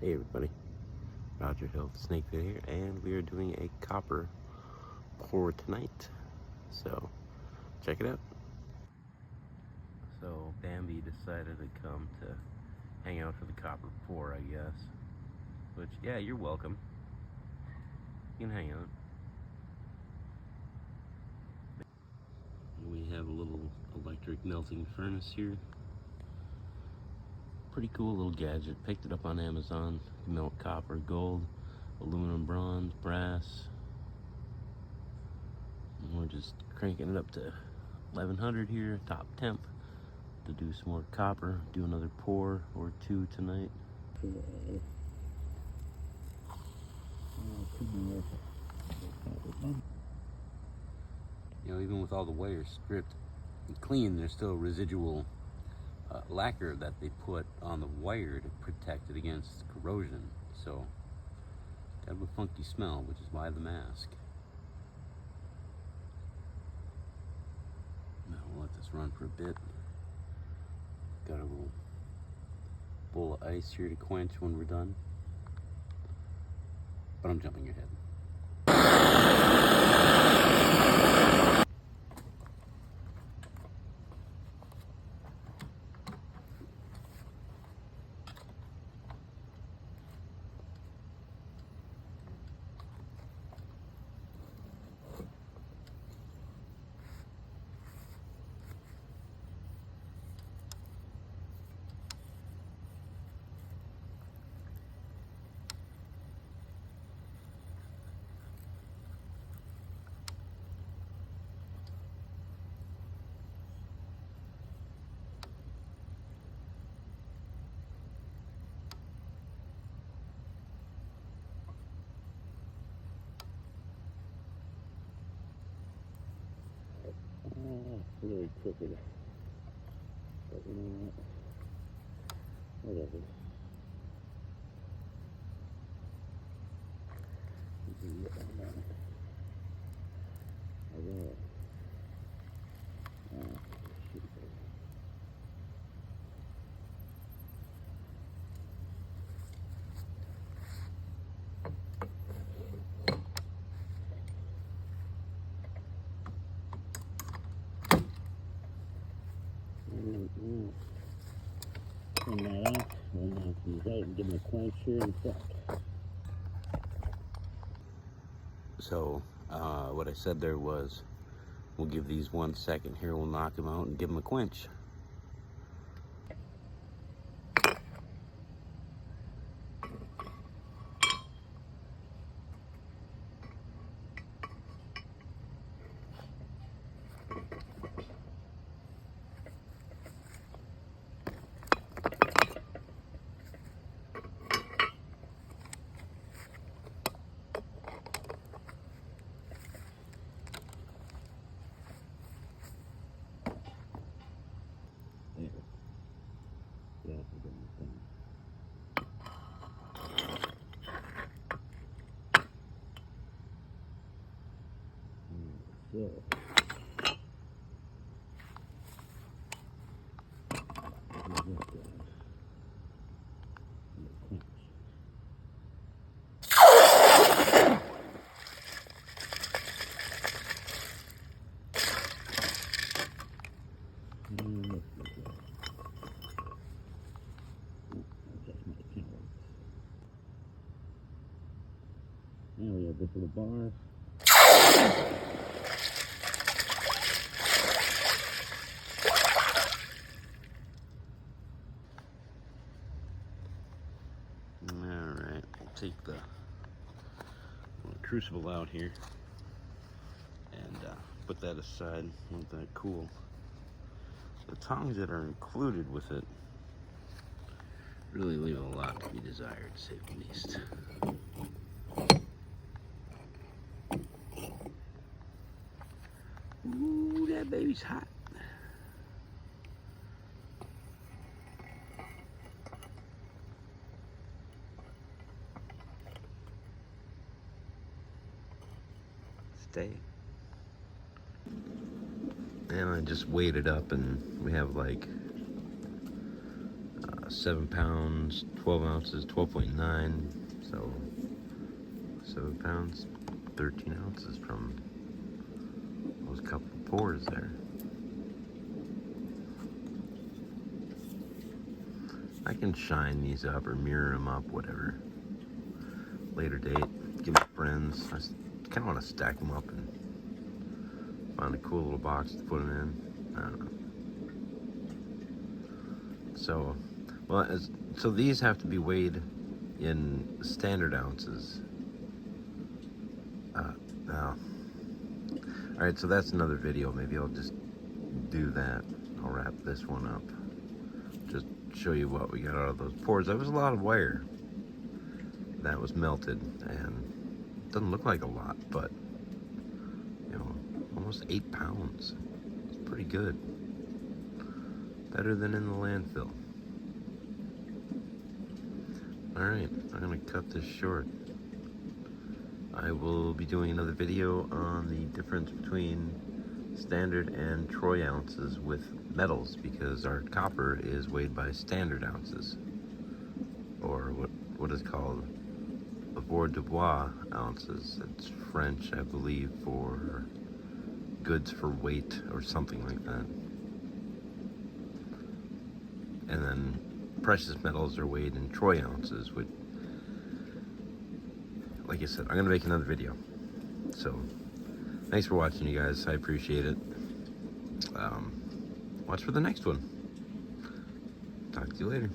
Hey everybody, Roger Hill, Snakebit here, and we are doing a copper pour tonight, so check it out. So Bambi decided to come to hang out for the copper pour, I guess, which, yeah, you're welcome. You can hang out. We have a little electric melting furnace here. Pretty cool little gadget. Picked it up on Amazon. Melt copper, gold, aluminum, bronze, brass. And we're just cranking it up to 1100 here, top temp, to do some more copper. Do another pour or two tonight. You know, even with all the wires stripped and clean, there's still residual lacquer that they put on the wire to protect it against corrosion. So, kind of a funky smell, which is why the mask. Now we'll let this run for a bit. Got a little bowl of ice here to quench when we're done. But I'm jumping ahead. Really crooked. But you know what? Whatever. You can get that down. Alright. Shoot. Turn that off, we'll knock these out and give them a quench here in a sec. So, what I said there was, we'll give these 1 second here, we'll knock them out and give them a quench. Yeah, so. Now we have this little bar. Alright, we'll take the crucible out here and put that aside. Let that cool. The tongs that are included with it really leave a lot to be desired, to say the least. Ooh, that baby's hot. Stay. And I just weighed it up, and we have like 7 pounds, 12 ounces, 12.9. So 7 pounds, 13 ounces from those couple of pours there. I can shine these up or mirror them up, whatever. Later date, give my friends. I kind of want to stack them up and find a cool little box to put them in. I don't know. So, well, so these have to be weighed in standard ounces. Now, all right, so that's another video. Maybe I'll just do that. I'll wrap this one up. Just show you what we got out of those pours. That was a lot of wire that was melted, and it doesn't look like a lot, but you know, almost 8 pounds. It's pretty good. Better than in the landfill. All right, I'm gonna cut this short. I will be doing another video on the difference between standard and troy ounces with metals, because our copper is weighed by standard ounces, or what is called avoirdupois de bois ounces. It's French, I believe, for goods for weight or something like that. And then precious metals are weighed in troy ounces, which, like I said, I'm going to make another video. So, thanks for watching, you guys. I appreciate it. Watch for the next one. Talk to you later.